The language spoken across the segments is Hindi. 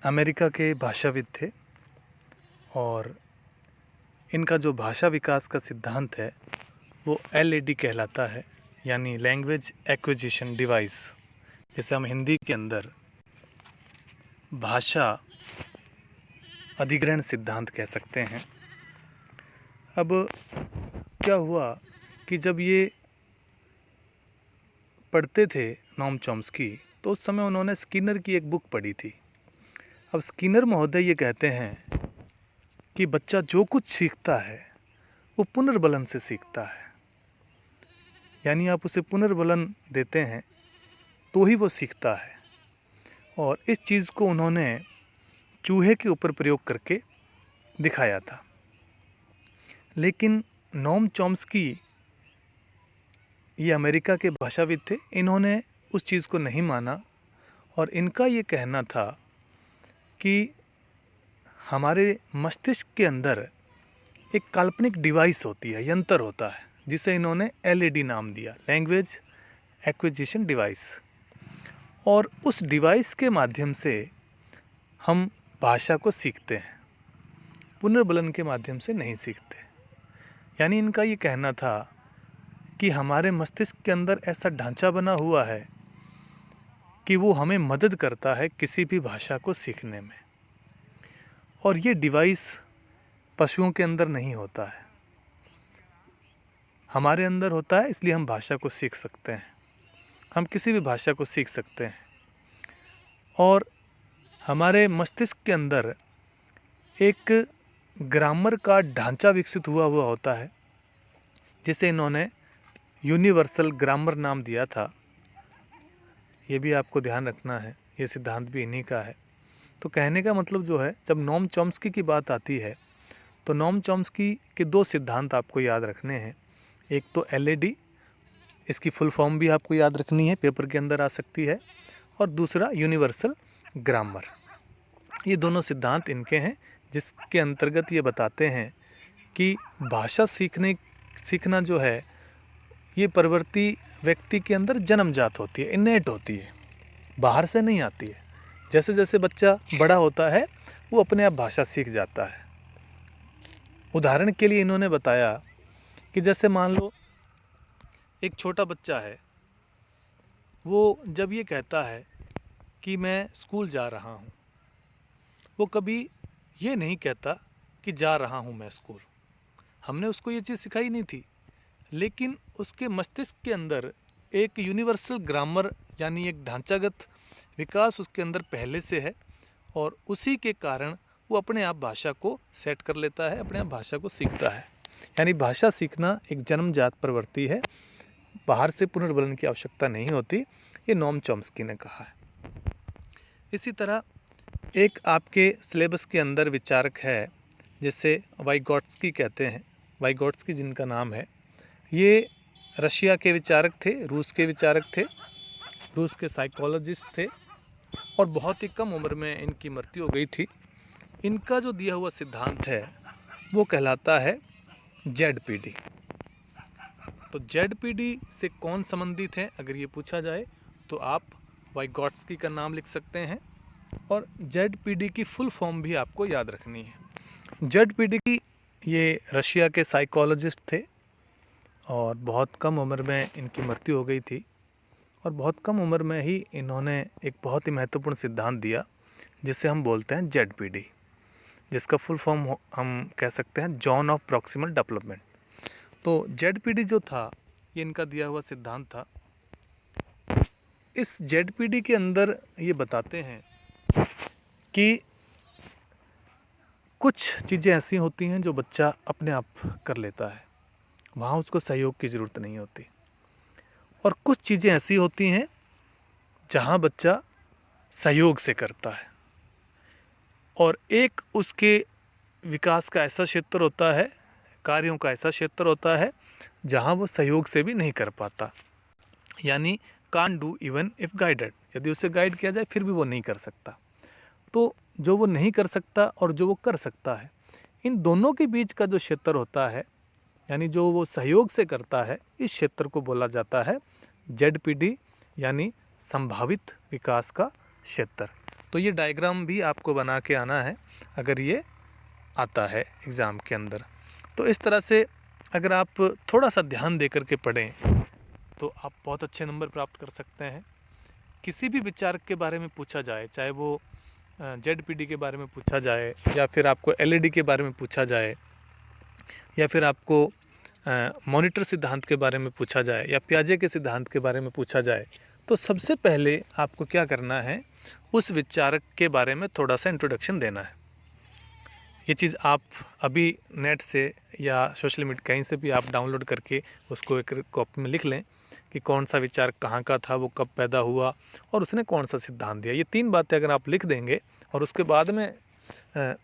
अमेरिका के भाषाविद थे और इनका जो भाषा विकास का सिद्धांत है वो LAD कहलाता है, यानी लैंग्वेज एक्विजिशन डिवाइस, जिसे हम हिंदी के अंदर भाषा अधिग्रहण सिद्धांत कह सकते हैं। अब क्या हुआ कि जब ये पढ़ते थे नोम चॉम्स्की, तो उस समय उन्होंने स्किनर की एक बुक पढ़ी थी। अब स्किनर महोदय ये कहते हैं कि बच्चा जो कुछ सीखता है वो पुनर्बलन से सीखता है, यानी आप उसे पुनर्बलन देते हैं तो ही वो सीखता है। और इस चीज़ को उन्होंने चूहे के ऊपर प्रयोग करके दिखाया था। लेकिन नोम चॉम्स्की ये अमेरिका के भाषाविद थे, इन्होंने उस चीज़ को नहीं माना और इनका ये कहना था कि हमारे मस्तिष्क के अंदर एक काल्पनिक डिवाइस होती है, यंत्र होता है, जिसे इन्होंने LAD नाम दिया, लैंग्वेज एक्विजिशन डिवाइस। और उस डिवाइस के माध्यम से हम भाषा को सीखते हैं, पुनर्बलन के माध्यम से नहीं सीखते। यानी इनका ये कहना था कि हमारे मस्तिष्क के अंदर ऐसा ढांचा बना हुआ है कि वो हमें मदद करता है किसी भी भाषा को सीखने में। और ये डिवाइस पशुओं के अंदर नहीं होता है, हमारे अंदर होता है, इसलिए हम भाषा को सीख सकते हैं, हम किसी भी भाषा को सीख सकते हैं। और हमारे मस्तिष्क के अंदर एक ग्रामर का ढांचा विकसित हुआ होता है, जिसे इन्होंने यूनिवर्सल ग्रामर नाम दिया था। ये भी आपको ध्यान रखना है, ये सिद्धांत भी इन्हीं का है। तो कहने का मतलब जो है, जब नोम चॉम्स्की की बात आती है तो नोम चॉम्स्की के दो सिद्धांत आपको याद रखने हैं। एक तो LAD, इसकी फुल फॉर्म भी आपको याद रखनी है, पेपर के अंदर आ सकती है, और दूसरा यूनिवर्सल ग्रामर। ये दोनों सिद्धांत इनके हैं, जिसके अंतर्गत ये बताते हैं कि भाषा सीखना जो है, ये प्रवृत्ति व्यक्ति के अंदर जन्मजात होती है, इनेट होती है, बाहर से नहीं आती है। जैसे जैसे बच्चा बड़ा होता है वो अपने आप भाषा सीख जाता है। उदाहरण के लिए इन्होंने बताया कि जैसे मान लो एक छोटा बच्चा है, वो जब ये कहता है कि मैं स्कूल जा रहा हूँ, वो कभी ये नहीं कहता कि जा रहा हूँ मैं स्कूल। हमने उसको ये चीज़ सिखाई नहीं थी, लेकिन उसके मस्तिष्क के अंदर एक यूनिवर्सल ग्रामर यानी एक ढांचागत विकास उसके अंदर पहले से है, और उसी के कारण वो अपने आप भाषा को सेट कर लेता है, अपने आप भाषा को सीखता है। यानी भाषा सीखना एक जन्मजात प्रवृत्ति है, बाहर से पुनर्बलन की आवश्यकता नहीं होती, ये नोम चॉम्स्की ने कहा है। इसी तरह एक आपके सिलेबस के अंदर विचारक है, जिसे वाइगोट्स्की कहते हैं। वाइगोट्स्की जिनका नाम है, ये रशिया के विचारक थे, रूस के विचारक थे, रूस के साइकोलॉजिस्ट थे, और बहुत ही कम उम्र में इनकी मृत्यु हो गई थी। इनका जो दिया हुआ सिद्धांत है वो कहलाता है ZPD। तो ZPD से कौन संबंधित है, अगर ये पूछा जाए तो आप वाइगोट्स्की का नाम लिख सकते हैं, और ZPD की फुल फॉर्म भी आपको याद रखनी है। ZPD की ये रशिया के साइकोलॉजिस्ट थे, और बहुत कम उम्र में इनकी मृत्यु हो गई थी, और बहुत कम उम्र में ही इन्होंने एक बहुत ही महत्वपूर्ण सिद्धांत दिया, जिसे हम बोलते हैं ZPD, जिसका फुल फॉर्म हम कह सकते हैं जॉन ऑफ प्रॉक्सिमल डेवलपमेंट। तो ZPD जो था, ये इनका दिया हुआ सिद्धांत था। इस ZPD के अंदर ये बताते हैं कि कुछ चीज़ें ऐसी होती हैं जो बच्चा अपने आप कर लेता है, वहाँ उसको सहयोग की ज़रूरत नहीं होती, और कुछ चीज़ें ऐसी होती हैं जहाँ बच्चा सहयोग से करता है, और एक उसके विकास का ऐसा क्षेत्र होता है, कार्यों का ऐसा क्षेत्र होता है जहाँ वो सहयोग से भी नहीं कर पाता, यानी कान डू इवन इफ़ गाइडेड, यदि उसे गाइड किया जाए फिर भी वो नहीं कर सकता। तो जो वो नहीं कर सकता और जो वो कर सकता है, इन दोनों के बीच का जो क्षेत्र होता है, यानी जो वो सहयोग से करता है, इस क्षेत्र को बोला जाता है ZPD, यानी संभावित विकास का क्षेत्र। तो ये डायग्राम भी आपको बना के आना है अगर ये आता है एग्ज़ाम के अंदर। तो इस तरह से अगर आप थोड़ा सा ध्यान दे कर के पढ़ें तो आप बहुत अच्छे नंबर प्राप्त कर सकते हैं। किसी भी विचारक के बारे में पूछा जाए, चाहे वो जेडपीडी के बारे में पूछा जाए, या फिर आपको एलईडी के बारे में पूछा जाए, या फिर आपको मॉनिटर सिद्धांत के बारे में पूछा जाए, या पियाजे के सिद्धांत के बारे में पूछा जाए, तो सबसे पहले आपको क्या करना है, उस विचारक के बारे में थोड़ा सा इंट्रोडक्शन देना है। ये चीज़ आप अभी नेट से या सोशल मीडिया कहीं से भी आप डाउनलोड करके उसको एक कॉपी में लिख लें कि कौन सा विचार कहाँ का था, वो कब पैदा हुआ और उसने कौन सा सिद्धांत दिया। ये 3 बातें अगर आप लिख देंगे और उसके बाद में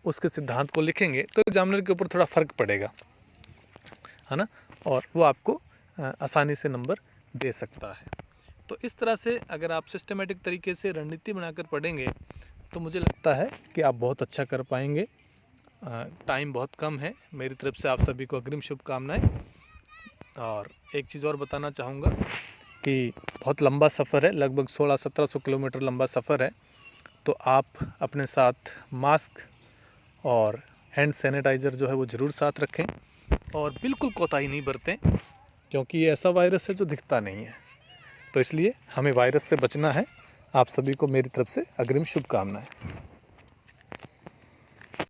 उसके सिद्धांत को लिखेंगे तो एग्जामिनर के ऊपर थोड़ा फ़र्क पड़ेगा, है ना, और वो आपको आसानी से नंबर दे सकता है। तो इस तरह से अगर आप सिस्टमेटिक तरीके से रणनीति बनाकर पढ़ेंगे तो मुझे लगता है कि आप बहुत अच्छा कर पाएंगे। टाइम बहुत कम है, मेरी तरफ से आप सभी को अग्रिम शुभकामनाएं। और एक चीज़ और बताना चाहूँगा कि बहुत लंबा सफ़र है, लगभग 1600-1700 किलोमीटर लंबा सफ़र है, तो आप अपने साथ मास्क और हैंड सैनिटाइज़र जो है वो ज़रूर साथ रखें और बिल्कुल कोताही नहीं बरतें, क्योंकि ये ऐसा वायरस है जो दिखता नहीं है। तो इसलिए हमें वायरस से बचना है। आप सभी को मेरी तरफ से अग्रिम शुभकामनाएं।